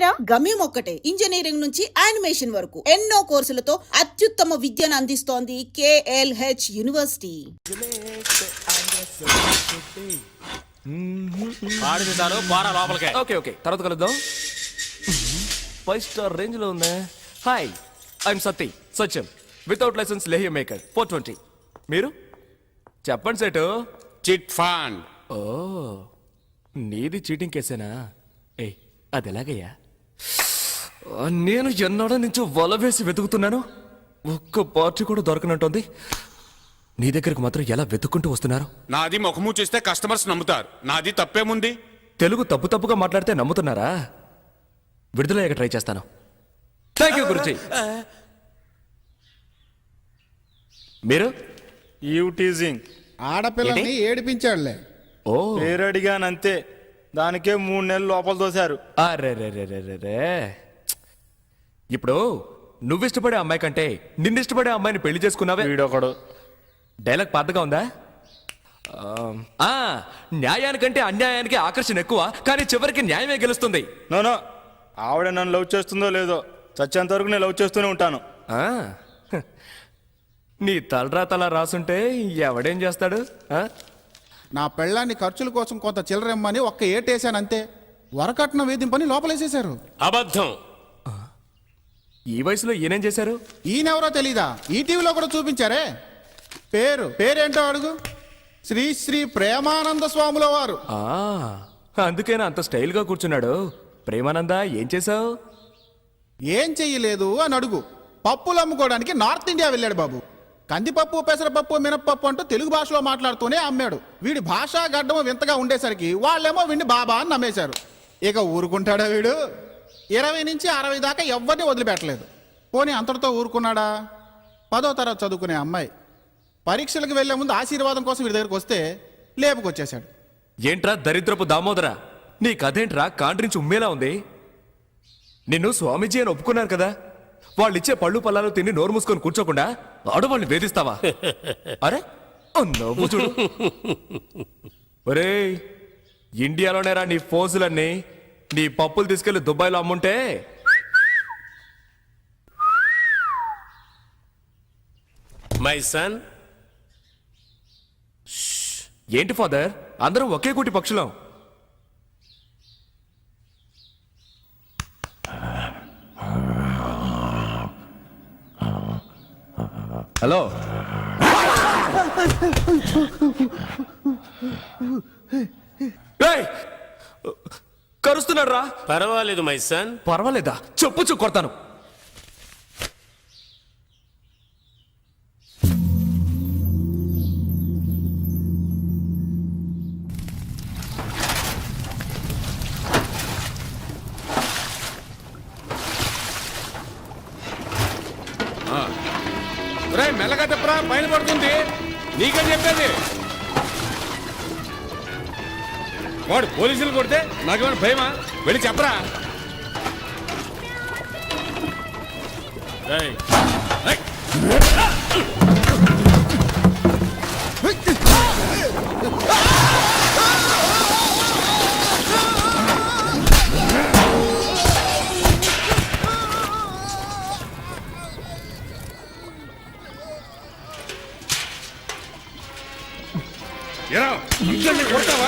ఉందా? గమ్యం ఒక్కటే, ఇంజనీరింగ్ నుంచి యానిమేషన్ వరకు ఎన్నో కోర్సులతో అత్యుత్తమ విద్యను అందిస్తోంది KLH యూనివర్సిటీ. ఓకే తర్వాత కలుద్దాం. 5 స్టార్ రేంజ్ లో ఉందా? Hi, I'm Satyam without licence లేహ్య మేకర్ 420. మీరు చెప్పండి సేటు. Chit fund. ఓ, నీది చీటింగ్ కేసేనా? ఏ, అది ఎలాగయ్యా? నేను ఎన్నాడో నుంచి వల వేసి వెతుకుతున్నాను, ఒక్క పార్టీ కూడా దొరకనంటోంది. నీ దగ్గరకు మాత్రం ఎలా వెతుక్కుంటూ వస్తున్నారు? నాది ముఖము చూస్తే కస్టమర్స్ నమ్ముతారు, నాది తప్పేముంది? తెలుగు తప్పుగా మాట్లాడితే నమ్ముతున్నారా? విడుదలయ్యాక ట్రై చేస్తాను. Thank you Guruji. మీరు టీజింగ్ ఆడపిల్లని ఏడిపించాడులే. ఓ, పేరు అడిగానంతే, దానికే 3 నెలలు లోపల దోశారు. అరే, ఇప్పుడు నువ్విష్టపడే అమ్మాయి కంటే నిన్నిష్టపడే అమ్మాయిని పెళ్లి చేసుకున్నావే. వీడొకడు. డైలాగ్ పాతగా ఉందా? న్యాయానికంటే అన్యాయానికి ఆకర్షణ ఎక్కువ, కానీ చివరికి న్యాయమే గెలుస్తుంది. నో, ఆవిడ నన్ను లవ్ చేస్తుందో లేదో, చచ్చేంత వరకు నేను లవ్ చేస్తూనే ఉంటాను. నీ తలరాతలా రాసుంటే ఎవడేం చేస్తాడు? నా పెళ్ళాన్ని ఖర్చుల కోసం కొంత చిల్లరమ్మని ఒక్క ఏటేశానంతే, వరకట్న వేధింపని లోపలేసేశారు. అబద్ధం. ఈ వయసులో ఈయనేం చేశారు? ఈయనెవరో తెలీదా? ఈటీవీలో కూడా చూపించారే. పేరేంటో అడుగు. శ్రీ ప్రేమానంద స్వాముల వారు. అందుకేనా అంత స్టైల్గా కూర్చున్నాడు? ప్రేమానంద, ఏం చేశావు? ఏం చెయ్యలేదు అని అడుగు. పప్పులు అమ్ముకోవడానికి నార్త్ ఇండియా వెళ్ళాడు బాబు. కందిపప్పు, పెసరపప్పు, మినప్పప్పు అంటూ తెలుగు భాషలో మాట్లాడుతూనే అమ్మాడు. వీడి భాషా గడ్డము వింతగా ఉండేసరికి వాళ్ళేమో వీడిని బాబా అని నమ్మేశారు. ఇక ఊరుకుంటాడా వీడు? 20 నుంచి 60 దాకా ఎవరిని వదిలిపెట్టలేదు. పోనీ అంతటితో ఊరుకున్నాడా? 10వ తరగతి చదువుకునే అమ్మాయి పరీక్షలకు వెళ్లే ముందు ఆశీర్వాదం కోసం వీడి దగ్గరకు వస్తే లేపుకొచ్చేశాడు. ఏంట్రా దరిద్రపు దామోదరా, నీ కథేంట్రా కాండ్రించి ఉమ్మేలా ఉంది? నిన్ను స్వామీజీ అని ఒప్పుకున్నారు కదా, వాళ్ళిచ్చే పళ్ళు పల్లాలు తిని నోరు మూసుకొని కూర్చోకుండా ఆడవాళ్ళని వేధిస్తావా? అరే నవ్వు చూడు. ఒరే, ఇండియాలోనేరా నీ ఫోజులన్నీ. నీ పప్పులు తీసుకెళ్లి దుబాయ్లో అమ్ముంటే మై సన్. ఏంటి ఫాదర్, అందరూ ఒకే కూటి పక్షులం. హలో, కరుస్తున్నాడు రా. పర్వాలేదు మై సన్. పర్వాలేదా? చెప్పు కొడతాను. మెల్లగా చెప్పరా, పైన పడుతుంది. నీకని చెప్పేది. వాడు పోలీసులు కొడితే నాకేమైనా భయమా? వెళ్ళి చెప్పరా. కొడతావా?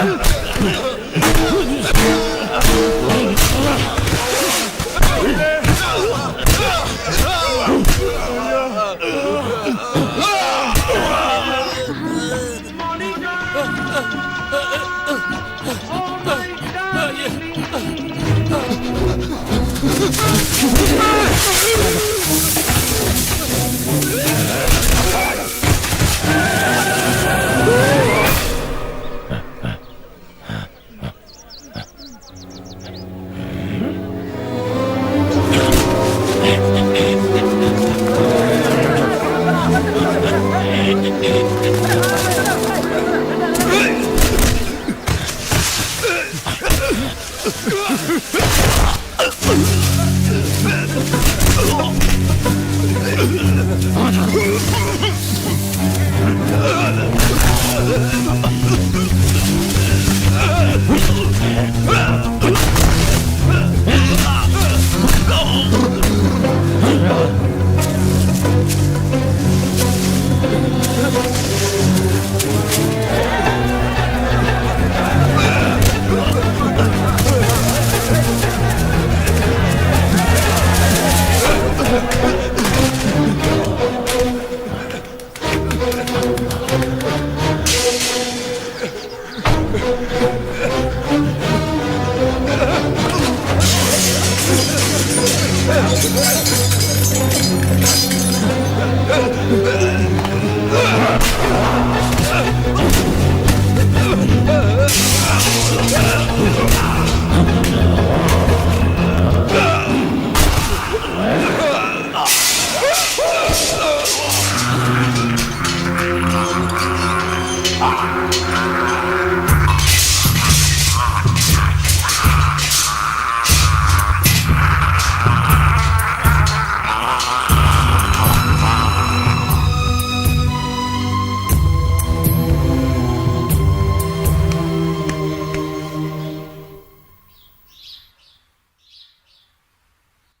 Ugh!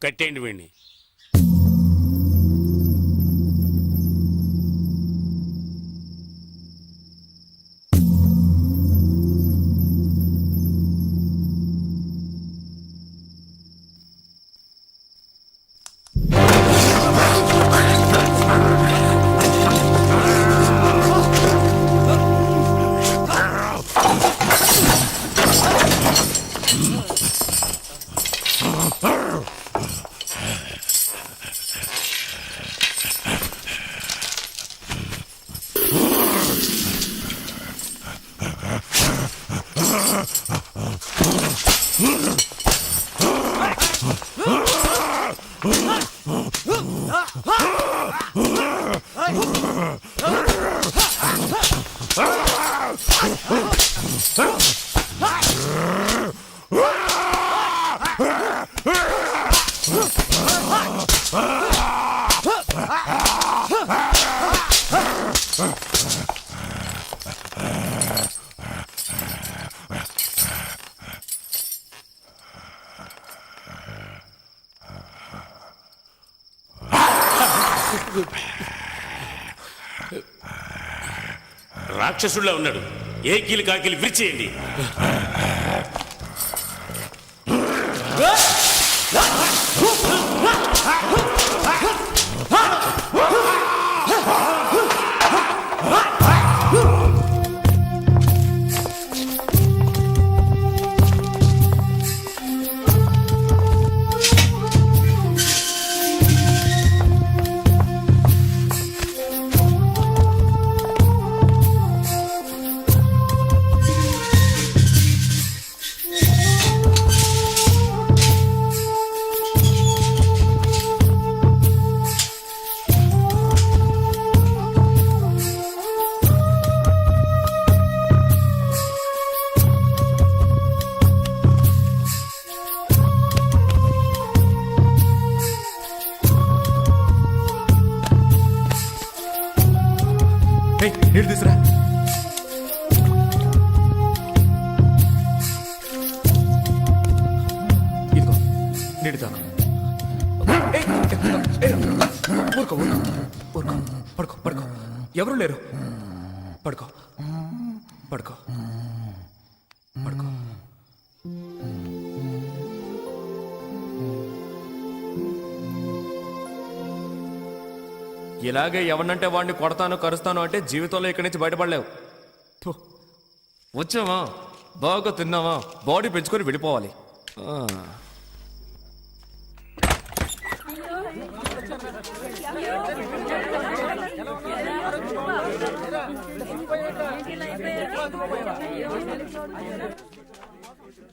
కట్టేయండి వీడిని. రాక్షసుడిలా ఉన్నాడు. ఏ కీలు కాకిలు విరిచేయండి. నీళ్ళు తీసురా. ఇదిగో నీళ్ళు తాగు. ఊరుకో ఊరుకో. పడుకో పడుకో. ఎవరు లేరు. పడుకో పడుకో పడుకో. ఇలాగే ఎవరినంటే వాడిని కొడతాను కరుస్తాను అంటే జీవితంలో ఇక్కడి నుంచి బయటపడలేవు. థు. వచ్చావా, బాగా తిన్నావా, బాడీ పెంచుకొని వెళ్ళిపోవాలి. ఆ.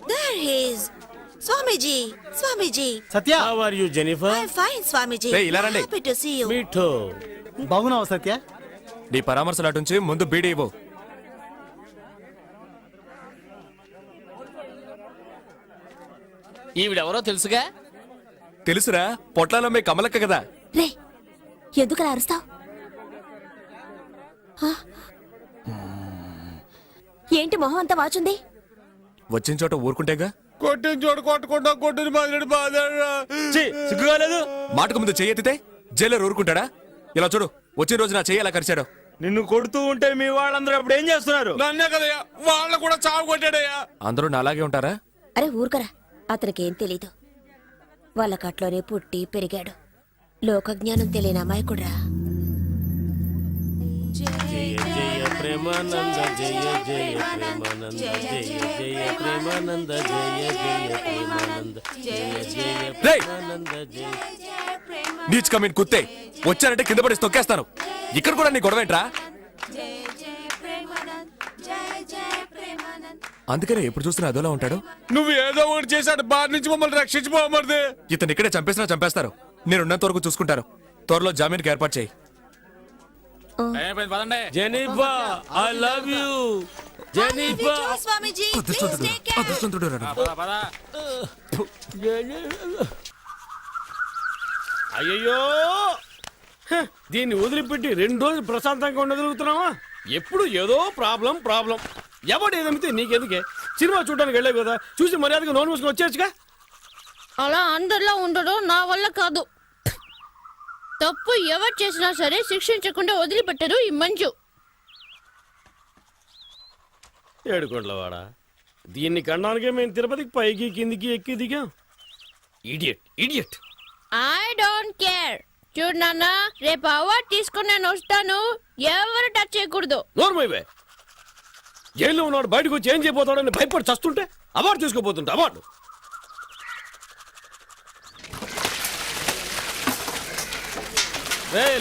There he is. Swamiji, Swamiji. Satya How are you, Jennifer? I'm fine, Swamiji. Hey, ఇలా రండి. Happy to see you. Me too. బాగున్నావా సత్య? నీ పరామర్శలు అటుంచి ముందు బీడీ ఇవ్వు. ఈవిడెవరో తెలుసుగా? తెలుసురా, పొట్లాలో మీ కమలక్క కదా. రే, ఎందుకలా అరుస్తావు? ఏంటి మొహం అంతా వాచుంది? వచ్చిన చోట ఊరుకుంటేగా. కొట్టిన చోటు కొట్టకుండా కొట్టిన బాధడు బాధరా. సిగ్గుగాలేదు. మాటకు ముందు చెయ్యెత్తితే జైలర్ ఊరుకుంటాడా? ఇలా చూడు, వచ్చిన రోజు నా చెయ్యి అలా కరిచాడు. నిన్ను కొడుతూ ఉంటే మీ వాళ్ళందరూ అప్పుడు ఏం చేస్తున్నారు? నన్నే కదయ్యా, వాళ్ళని కూడా చావు కొట్టాడయ్యా. అందరూ నా అలాగే ఉంటారా? అరే ఊరుకరా, అతనికేం తెలీదు. వాళ్ళ కట్లోనే పుట్టి పెరిగాడు. లోకజ్ఞానం తెలియని అమాయకుడ్రా. జయ జయ ప్రేమానంద జయ జయ ప్రేమానంద జయ జయ ప్రేమానంద జయ జయ ప్రేమానంద జయ జయ రేయ్! ప్రేమానంద జయ. నీచ్ కమీన్ కుత్తే, వచ్చారంటే కింద పడి తొక్కేస్తాను. ఇక్కడ కూడా నీ గొడవేంట్రా? అందుకనే ఎప్పుడు చూస్తున్నా అదోలా ఉంటాడు. నువ్వు ఏదో ఒకటి చేశాడు, బారి నుంచి మమ్మల్ని రక్షించుకోమరిది. ఇతను ఇక్కడే చంపేసినా చంపేస్తారు. నేనున్నంత వరకు చూసుకుంటారు. త్వరలో జామీన్కి ఏర్పాటు చేయి. Jennifer, I love you. Jennifer. Swamiji, అదృష్టవంతుడు రాడు. అయ్యయ్యో, హ, దీన్ని వదిలిపెట్టి 2 రోజులు ప్రశాంతంగా ఉండగలుగుతున్నావా? ఎప్పుడు ఏదో ప్రాబ్లం. ఎవడు ఏదమితే నీకెందుకే? సినిమా చూడడానికి వెళ్ళావు కదా, చూసి మర్యాదగా నోన్ మూసుకొని వచ్చేచ్చుగా. అలా అందరిలో ఉండడం నా వల్ల కాదు. తప్పు ఎవరు చేసినా సరే శిక్షించకుండా వదిలిపెట్టరు ఈ మంజు. ఏడుకోట్లవాడా, దీన్ని కనడానికే మేము తిరుపతికి పైకి కిందికి ఎక్కి దిగాం. ఇడియట్. I don't care. చూడు నాన్న, రేపు అవార్డు తీసుకుని నేను వస్తాను. ఎవరు టచ్ చేయకూడదు. నోర్మైవే, జైల్లో ఉన్నాడు బయటకు వచ్చి ఏం చేయబోతాడని భయపడి చస్తుంటే అవార్డు తీసుకోబోతుంటే అవార్డు.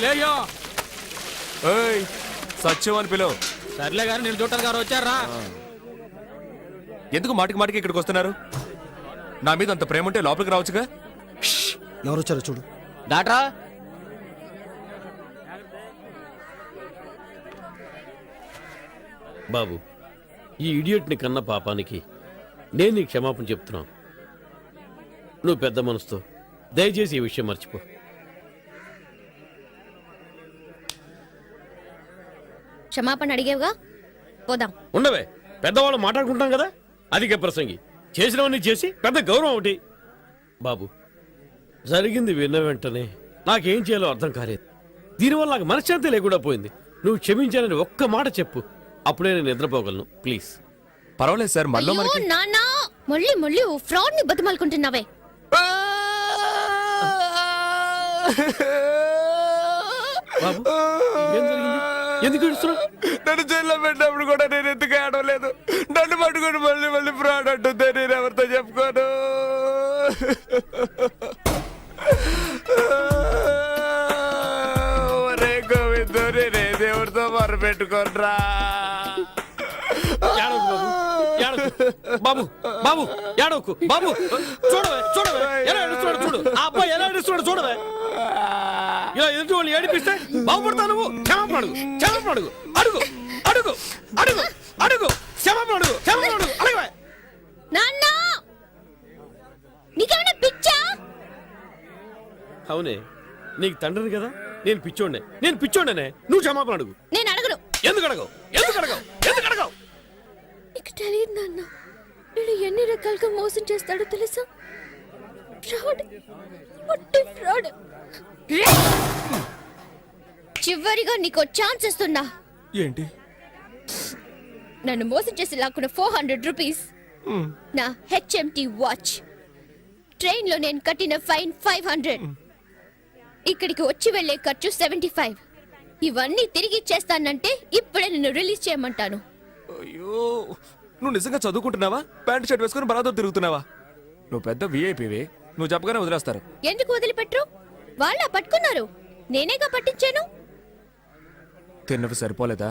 లేయో. ఏయ్, సత్యం అని పిలువు. సర్లే గారు, నేను చూడటానికి గారు వచ్చారా? ఎందుకు మాటికి ఇక్కడికి వస్తున్నారు? నా మీద అంత ప్రేమ ఉంటే లోపలికి రావచ్చుగా. ఎవరు వచ్చారో చూడు. డాక్టరా, బాబు, ఈ ఇడియట్ని కన్న పాపానికి నేను నీ క్షమాపణ చెప్తున్నాను. నువ్వు పెద్ద మనసుతో దయచేసి ఈ విషయం మర్చిపో. క్షమాపణ అడిగేవుగా, పోదాం. ఉండవే, పెద్దవాళ్ళు మాట్లాడుకుంటాం కదా. అధిక ప్రసంగి చేసినవన్నీ చేసి పెద్ద గౌరవం ఒకటి. బాబు, జరిగింది విన్న వెంటనే నాకేం చేయాలో అర్థం కాలేదు. దీనివల్ల నాకు మనశ్శాంతి లేకుండా పోయింది. నువ్వు క్షమించాలని ఒక్క మాట చెప్పు, అప్పుడే నేను నిద్రపోగలను. ప్లీజ్. పర్వాలేదు సార్, మళ్ళీ అయ్యో, మనకి నాన్న, మళ్ళీ ఓ ఫ్రాడ్ ని బతిమాలుకుంటున్నావే. బాబు, ఏం జరిగింది? ఎందుకు ఏడుస్తున్నావు? నన్ను జైల్లో పెట్టినప్పుడు కూడా నేను ఎందుకు ఆడలేదు? నన్ను పట్టుకుని మళ్ళీ ఫ్రాడ్ అంటుందే, నేను ఎవరితో చెప్పుకోను. ఒరే గోవిందో, నేనే దేవుడితో మొరపెట్టుకోనరా. ఏడవకు బాబు, బాబు ఏడవకు బాబు. చూడవే ఎలా ఏడుస్తున్నాడు చూడు. ఆ అబ్బాయి ఎలా ఏడుస్తున్నాడు చూడవే. ఇలా ఎదుటి వాళ్ళు ఏడిపిస్తే బాగుపడతావు నువ్వు. క్షమాపణ అడుగు. క్షమాపణ అడుగు. అడగవే. నాన్న, నీకేమైనా పిచ్చా? అవునే, నీకు తండ్రిని కదా, నేను పిచ్చోండనే. నువ్వు క్షమాపణ అడుగు. నేను అడగను. ఎందుకు అడగవు? నీకు తెలియదు నాన్న, నేను ఎన్ని రకాలుగా మోసం చేస్తాడో తెలుసా? Fraud, fraud. చివరిగా నీకు ఛాన్స్ ఇస్తున్నా. ఏంటి? నన్ను మోసం చేసి లాక్కున్న 400 రూపీస్, నా HMT వాచ్, ట్రైన్ లో నేను కట్టిన ఫైన్ 500, ఇక్కడికి వచ్చి వెళ్ళే ఖర్చు 75. ఇవన్నీ తిరిగి ఇచ్చేస్తానంటే ఇప్పుడే నిన్ను రిలీజ్ చేయమంటాను. అయ్యో, నువ్వు నిజంగా చదువుకుంటున్నావా? ప్యాంట్ షర్ట్ వేసుకుని బలాదో తిరుగుతున్నావా? నువ్వు పెద్ద విఐపివి, నువ్వు చెప్పగానే వదిలేస్తారు. ఎందుకు వదిలిపెట్టరు? వాళ్ళ పట్టుకున్నారు, నేనేగా పట్టించాను. తిన్నవి సరిపోలేదా?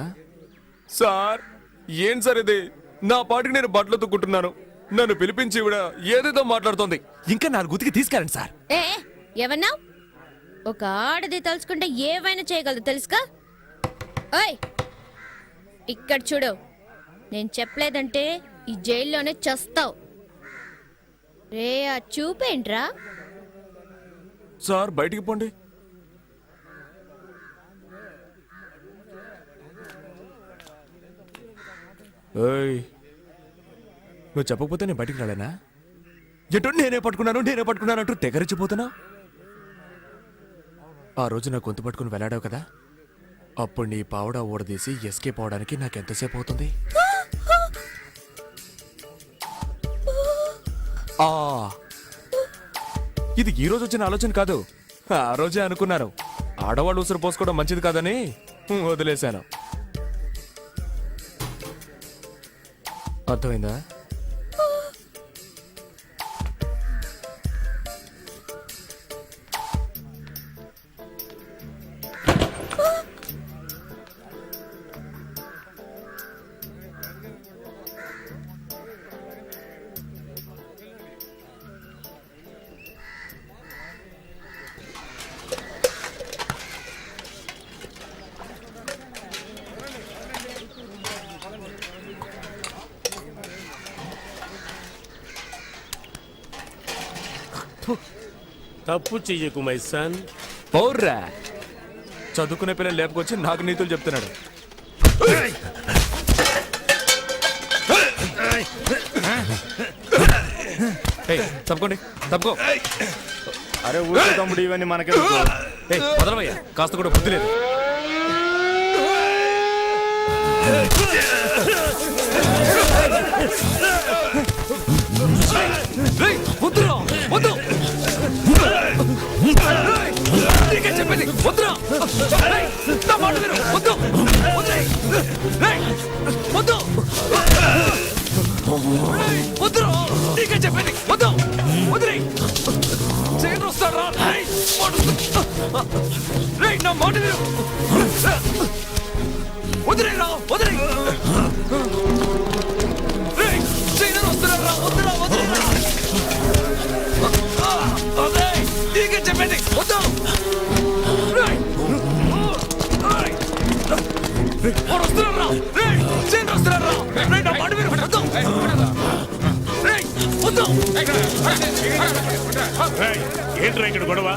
సార్, ఏం సార్ ఇది? నా పాటికి నేను బట్టలు తుక్కుంటున్నాను, నన్ను పిలిపించి ఇవిడ ఏదేదో మాట్లాడుతోంది. ఇంకా 4 గుతికి తీసుకెళ్ళండి సార్. ఏ ఏమన్నా? ఒక ఆడది తలుచుకుంటే ఏవైనా చేయగలదు తెలుసుగా? ఓయ్ ఇక్కడ చూడు, నేను చెప్పలేదంటే ఈ జైల్లోనే చస్తావు. రే ఆ చూపేంట్రా? సార్ బయటికి పోండి. ఏయ్, నువ్వు చెప్పకపోతే నేను బయటికి రాలేనా? ఎటో నేనే పట్టుకున్నాను అంటూ తెగరిచిపోతున్నా. ఆ రోజు నా గొంతు పట్టుకుని వెళ్ళాడావు కదా, అప్పుడు నీ పావుడా ఊడదీసి ఎస్కేప్ అవడానికి నాకెంతసేపు అవుతుంది? ఇది ఈ రోజు వచ్చిన ఆలోచన కాదు, ఆ రోజే అనుకున్నాను. ఆడవాళ్ళు ఉసురు పోసుకోవడం మంచిది కాదని వదిలేశాను. అర్థమైందా? తప్పు చెయ్యకు మై సన్. పౌర్రా, చదువుకునే పిల్లలు లేపుకొచ్చి నాకు నీతులు చెప్తున్నాడు. తప్పుకోండి, తప్పుకో. అరే ఊరికే తమ్ముడు, ఇవన్నీ మనకే. వదలవయ్యా, కాస్త కూడా బుద్ధి లేదు. వద్దురా, వద్దు. చెప్పండి, వద్దురా. నా మాట విను, వద్దు. వద్దు, వద్దురా. నీకే చెప్పండి, వద్దు. వదిలే, చేయను వస్తారా? నా మాట విను. వదిలేరా, వదిలే. చేయను వస్తున్నారా? వద్దురా, వదిలేరా. నీకే చెప్పండి, వద్దు. వస్తున్నారా? చేయను వస్తున్నారా? నా మాట విను, వద్దు. వద్దు. ఏంట్రా ఇక్కడ గొడవ?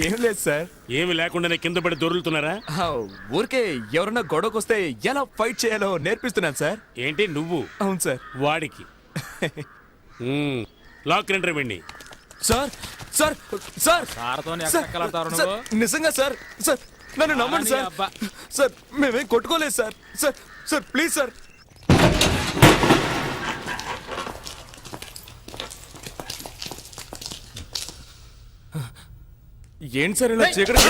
ఏం లేదు సార్. ఏమి లేకుండానే కింద పడి దొరులుతున్నారా? ఊరికే ఎవరన్నా గొడవకొస్తే ఎలా ఫైట్ చేయాలో నేర్పిస్తున్నాను సార్. ఏంటి నువ్వు? అవును సార్. వాడికి లాక్ రెండర్ వెండి. సార్ సార్ సార్ సార్, నిజంగా సార్, సార్ నన్ను నమ్మండి సార్. సార్ మేమేం కొట్టుకోలేదు sir. Sir sir please sir. ఏంటి సార్ ఇలా చీకటి?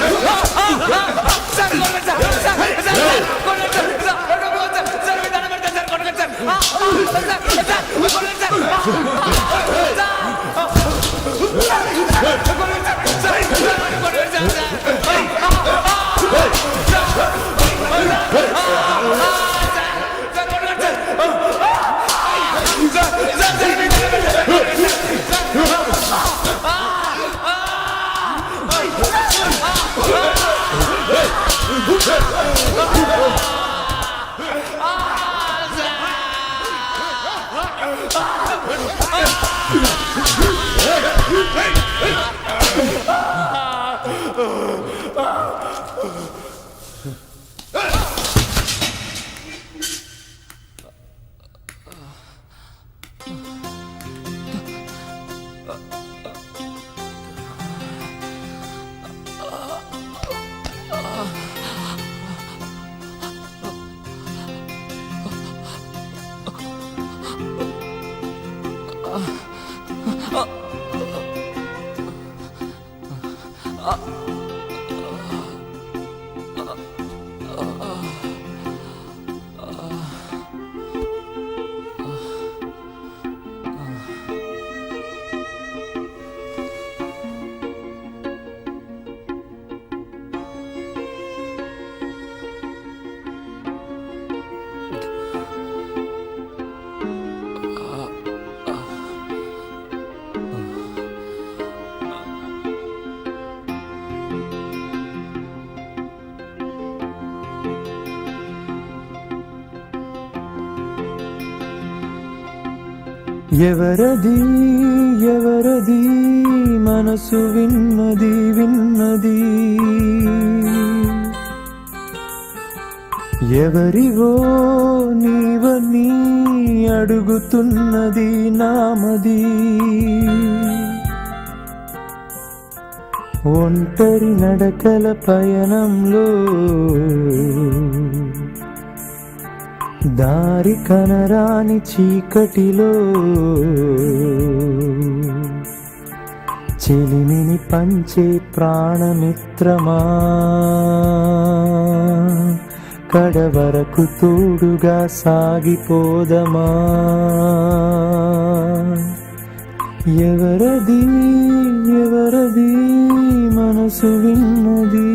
ఎవరది ఎవరది మనసు విన్నది విన్నది ఎవరివో నీవని అడుగుతున్నది నామది ఒంటరి నడకల పయనంలో దారి కనరాని చీకటిలో చెలిమిని పంచే ప్రాణమిత్రమా కడవరకు తోడుగా సాగిపోదమా ఎవరది ఎవరది మనసు విన్నది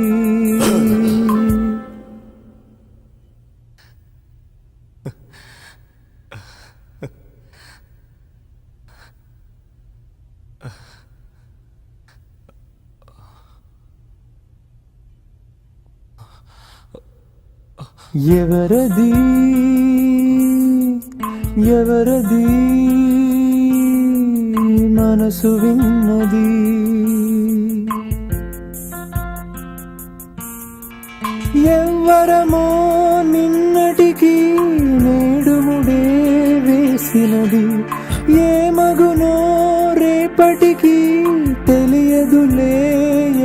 ఎవరది ఎవరది మనసు విన్నది ఎవ్వరమో నిన్నటికి నేడుముడే వేసినది ఏ మగునో రేపటికి తెలియదులే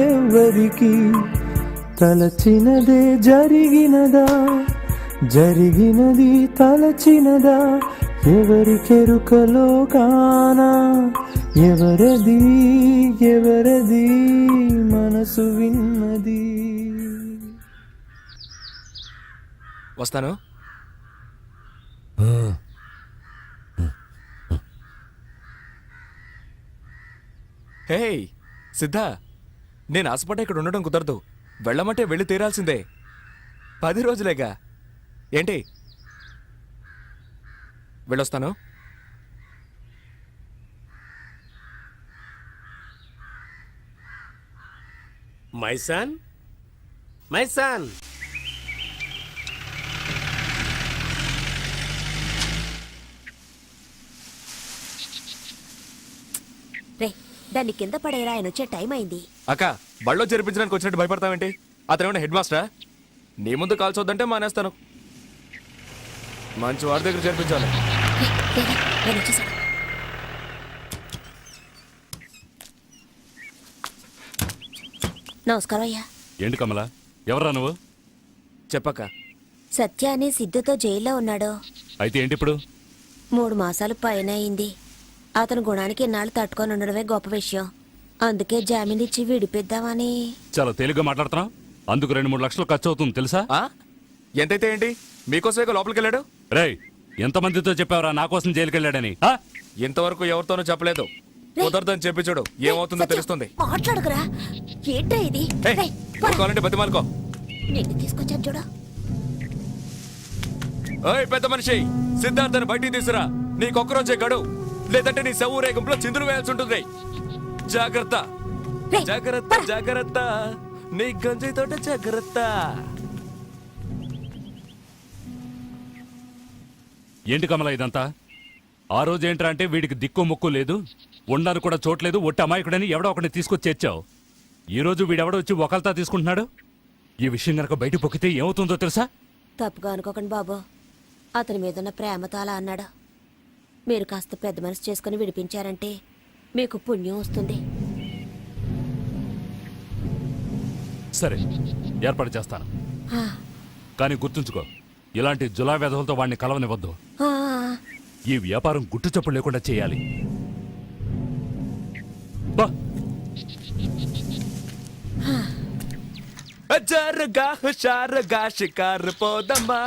ఎవరికి తలచినదే జరిగినదా జరిగినది తలచినదా ఎవరికెరుకలో కానా ఎవరది ఎవరది మనసు విన్నది వస్తాను. హే సిద్ధా, నేను ఆశపడ్డా ఇక్కడ ఉండడం కుదరదు. వెళ్ళమంటే వెళ్ళి తీరాల్సిందే. 10 రోజులేగా. ఏంటి? వెళ్ళొస్తాను. మైసాన్ మైసాన్ రే దాన్ని కింద పడేరా, ఆయన వచ్చే టైం అయింది. అక్క, బళ్ళో జరిపించడానికి వచ్చినట్టు భయపడతావేంటి? అతనేమన్నా హెడ్ మాస్టరా? నీ ముందు కాల్చొద్దంటే మానేస్తాను. మంచి వాడి దగ్గర చేర్పించాలి. నేను వచ్చేసాను. నమస్కారం అయ్యా. ఏంటి కమల, ఎవరా నువ్వు? చెప్పక్క. సత్య అని సిద్ధుతో జైల్లో ఉన్నాడు. అయితే ఏంటి ఇప్పుడు? 3 మాసాలు పైన అయింది. అతను గుణానికి ఇన్నాళ్ళు తట్టుకొని ఉండడమే గొప్ప విషయం. అందుకే జామీన్ ఇచ్చి విడిపిద్దామని. చాలా తేలిగ్గా మాట్లాడుతున్నావు. అందుకు 2-3 లక్షలు ఖర్చు అవుతుంది తెలుసా? ఎంతైతే ఏంటి? మీకోసమే లోపలికి వెళ్ళాడు. రేయ్, ఎంతమందితో చెప్పావరా నా కోసం జైలుకి వెళ్ళాడని? ఇంతవరకు ఎవరితోనూ చెప్పలేదు. కుదరదని చెప్పి చూడు, ఏమవుతుందో తెలుస్తుంది. మాట్లాడుకురా. ఏంట్రా ఇది? రేయ్, కావాలంటే బతిమాలుకో. నిన్ను తీసుకొచ్చాను చూడు. ఓయ్ పెద్ద మనిషి, సిద్ధార్థని బయటికి తీసురా. నీకొక్కరోజే గడు, లేదంటే నీ శవ రేగంలో చిందులు వేయాల్సి ఉంటుంది. జాగ్రత్త జాగ్రత్త జాగ్రత్త, నీ గంజి తోట జాగ్రత్త. ఏంటి కమల ఇదంతా? ఆ రోజు ఏంట్రా అంటే వీడికి దిక్కు ముక్కు లేదు, ఉండడానికి కూడా చోట్లేదు, ఒట్టి అమాయకుడని ఎవడో ఒకటి తీసుకొచ్చి చేర్చావు. ఈ రోజు వీడెవడో వచ్చి ఒకల్తా తీసుకుంటున్నాడు. ఈ విషయం గనక బయట పొక్కితే ఏమవుతుందో తెలుసా? తప్పుగా అనుకోకండి బాబు, అతని మీదున్న ప్రేమతో అలా అన్నాడు. మీరు కాస్త పెద్ద మనసు చేసుకుని విడిపించారంటే మీకు పుణ్యం వస్తుంది. సరే, ఏర్పాటు చేస్తాను. ఆ, కానీ గుర్తుంచుకో, ఇలాంటి జులా వెధవులతో వాడిని కలవనివ్వద్దు. ఆ, ఈ వ్యాపారం గుట్టు చప్పుడు లేకుండా చేయాలి. బా జరగా హుషారుగా షికారు పోదమ్మా,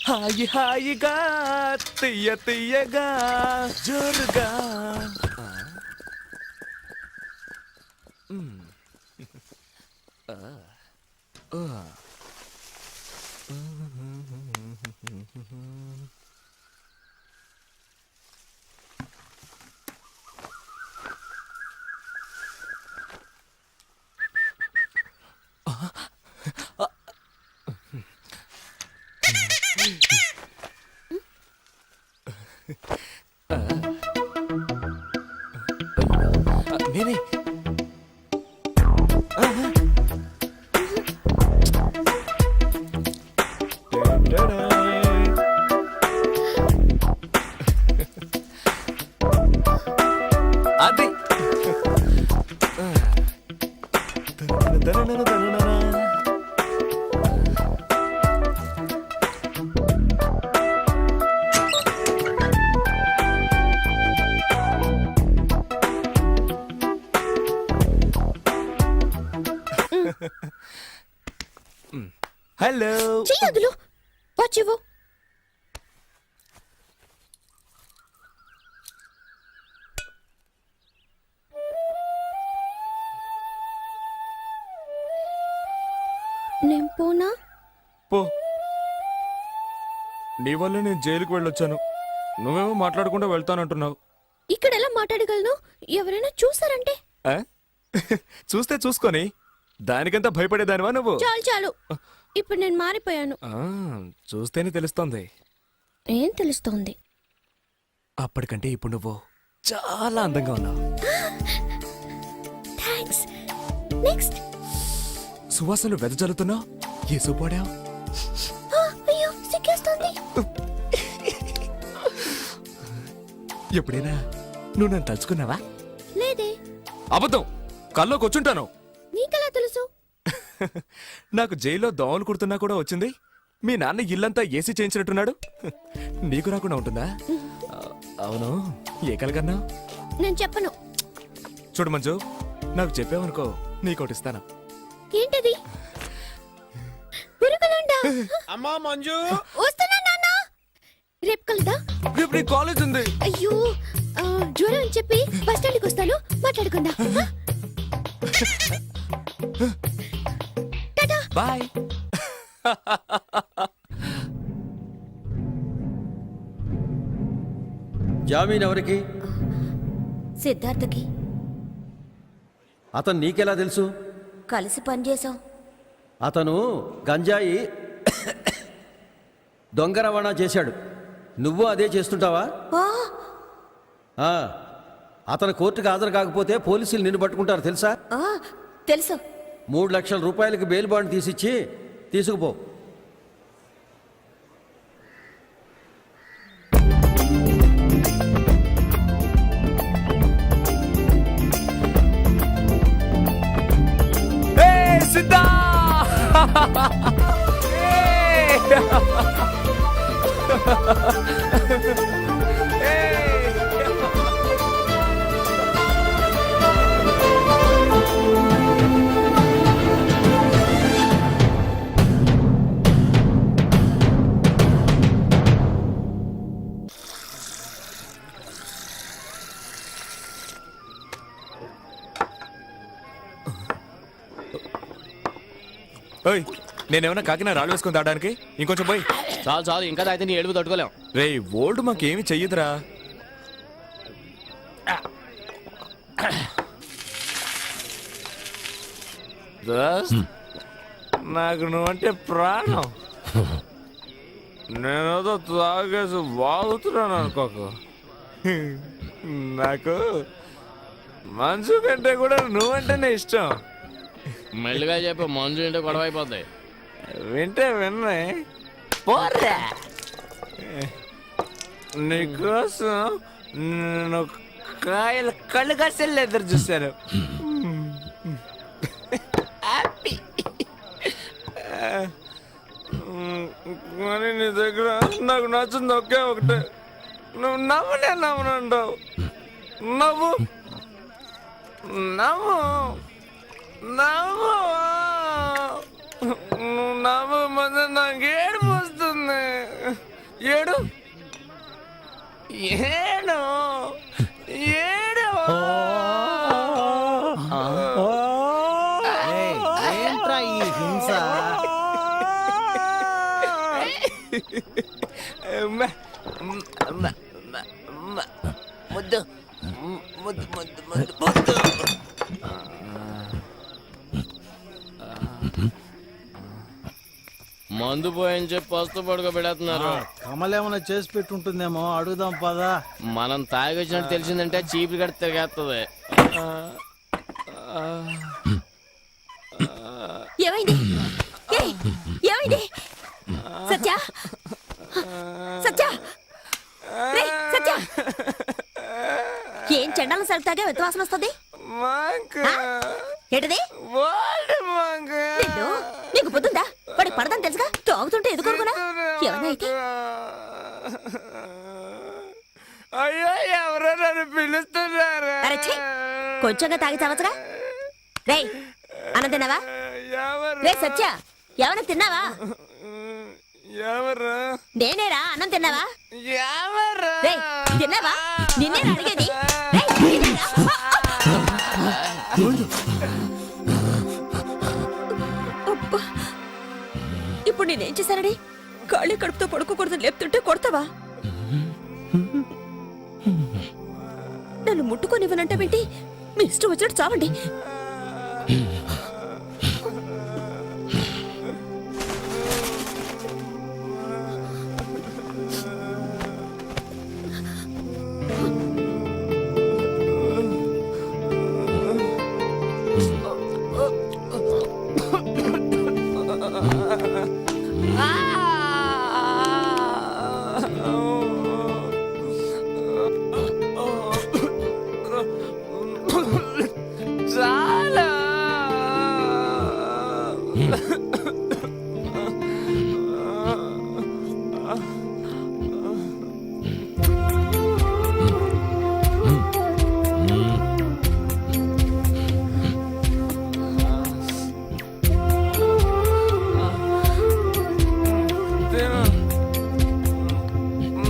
హాయి హాయిగా తీయ తీయగా జోరుగా. నేనే అది హలో చెయ్యదులు వచ్చివు నేను పోనా పో నీ వల్ల నేను జైలుకు వెళ్ళొచ్చాను నువ్వేమో మాట్లాడకుండా వెళ్తానంటున్నావు ఇక్కడ ఎలా మాట్లాడగలను ఎవరైనా చూసారంటే ఆ? చూస్తే చూసుకొని దానికంతా భయపడేదానివా నువ్వు చాలు చాలు ఇప్పుడు నేను మారిపోయాను ఆ, చూస్తేనే తెలుస్తోంది ఏం తెలుస్తోంది అప్పటికంటే ఇప్పుడు నువ్వు చాలా అందంగా ఉన్నావు థ్యాంక్స్ నెక్స్ట్ సువాసనలు వెదజల్లుతున్నావు ఏ సూపాడావు అయ్యో సిగ్గేస్తోంది ఎప్పుడైనా నువ్వు నన్ను తలుచుకున్నావా లేదే అబద్ధం కల్లోకి వచ్చుంటాను నీకెలా తెలుసు నాకు జైల్లో దోమలు కుడుతున్నా కూడా వచ్చింది మీ నాన్న ఇల్లంతా ఏసీ చేయించినట్టున్నాడు నీకు రాకుండా ఉంటుందా అవును ఏ కలగన్నా నేను చెప్పను చూడు మంజు నాకు చెప్పావనుకో నీకోటిస్తాను ఏంటది పురుగులుండా అమ్మా మంజు వస్తున్నా నాన్న రేపు కలుదా రేపు నీ కాలేజ్ ఉంది అయ్యో జ్వరం అని చెప్పి బస్ స్టాండ్కి వస్తాను మాట్లాడుకుందా టాటా బాయ్ జామీన్ ఎవరికి? సిద్ధార్థకి అతను నీకెలా తెలుసు? కలిసి పనిచేసాం. అతను గంజాయి దొంగ రవాణా చేశాడు. నువ్వు అదే చేస్తుంటావా? ఆ, అతను కోర్టుకు హాజరు కాకపోతే పోలీసులు నిన్ను పట్టుకుంటారు తెలుసా? తెలుసు. 3 లక్షల రూపాయలకి బెయిల్ బాండ్ తీసిచ్చి తీసుకుపో. సిద్ధా నేనేమన్నా కాకినా రాళ్ళు వేసుకుని తాగడానికి ఇంకొంచెం పోయి చాలు చాలు ఇంకా తాగితే నీ ఏడుపు తట్టుకోలేం రే ఓల్డ్ మాకేమి చెయ్యదురా నాకు నువ్వంటే ప్రాణం నేనేదో తాగేసి వాగుతున్నాను అనుకోకు నాకు మనసు కంటే కూడా నువ్వంటేనే ఇష్టం మెల్లిగా చెప్పి మంజు ఇంటే గొడవ అయిపోతాయి వింటే విన్నే పోరా నీకోసం నేను కాయలు కళ్ళు కసలు ఎదురు చూశాను కానీ నీ దగ్గర నాకు నచ్చింది ఒకే ఒకటే నువ్వు నవ్వనే నవ్వనంటావు నవ్వు నవ్వు నవ్వు నువ్వు నవ్వు మధ్య నాకు ఏడుపు వస్తుంది ఏడు ఏడు ఏడు ఏంట్రా ఈ హింస? ముద్దు ముద్దు ముద్దు ముద్దు ముద్దు మందు పోయని చెప్పి పస్తు పడుకో పెడుతున్నారు కమలేమన్నా చేసి పెట్టుంటుందేమో అడుగుదాం పదా. మనం తాగి వచ్చినట్టు తెలిసిందంటే చీపులు కట్టి తిరిగేస్తుంది ఏమైంది? ఏయ్, ఏమైంది? సత్య సత్య రేయ్, సత్య ఏం చెండాలం సరుకుతాగా వెత్తవాసన వస్తుంది? ఏంటది? నిన్ను, నీకు పొద్దుందా? వాడికి పడదని తెలుసుగా, తాగుతుంటే ఎదుకోరుకున్నా ఏమన్నా అయితే? అయ్యో ఎవరో నన్ను పిలుస్తున్నారు. అరే ఛీ, కొంచెంగా తాగి చావచ్చుగా. రేయ్, అన్నం తిన్నావా? రే సత్య, ఏమన్నా తిన్నావా? ఎవరు? నేనేరా, అన్నం తిన్నావా? ఎవరు? రేయ్, తిన్నావా? నిన్నేరా అడిగేది. రేయ్, తిన్నారా? అబ్బా, ఇప్పుడు నేనేం చేశానని ఖాళీ కడుపుతో పడుకోకూడదని లేపుతుంటే కొడతావా? నన్ను ముట్టుకోనివ్వనంటే ఏంటి? మీ ఇష్టం వచ్చినట్టు చావండి. చాలా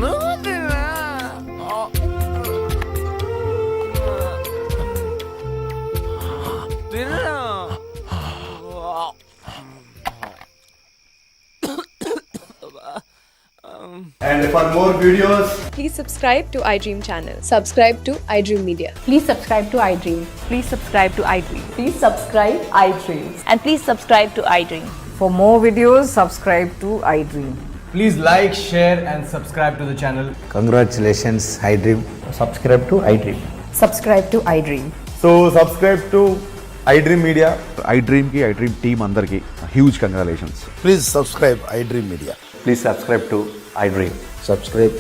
నువ్వు తినా. తిన్నా. And for more videos, Please subscribe to iDream channel. Subscribe to iDream Media. Please subscribe to iDream. Please subscribe to iDream. Please subscribe iDream. And please subscribe to iDream. For more videos, subscribe to iDream. Please like, share, and subscribe to the channel. Congratulations I dream. Subscribe to I dream. Subscribe to iDream. so subscribe to iDream Media. iDream కి iDream team అందరికి huge congratulations. Please subscribe I dream media. Please subscribe to I dream. Subscribe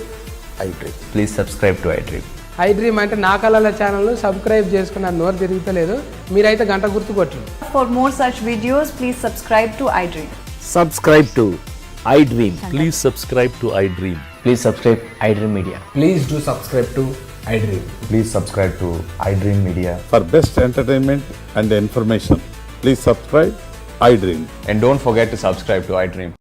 I dream. Please subscribe to I dream. iDream అంటే నా కళల channel subscribe చేసుకున్న నోరు తిరుగుతలేదు. మీరైతే గంట గుర్తు కొట్టండి. For more such videos, please subscribe to iDream. Subscribe to I dream. Please subscribe to I dream. Please subscribe I dream media. Please do subscribe to iDream. Please subscribe to I dream media. For best entertainment and information please subscribe iDream. And don't forget to subscribe to I dream.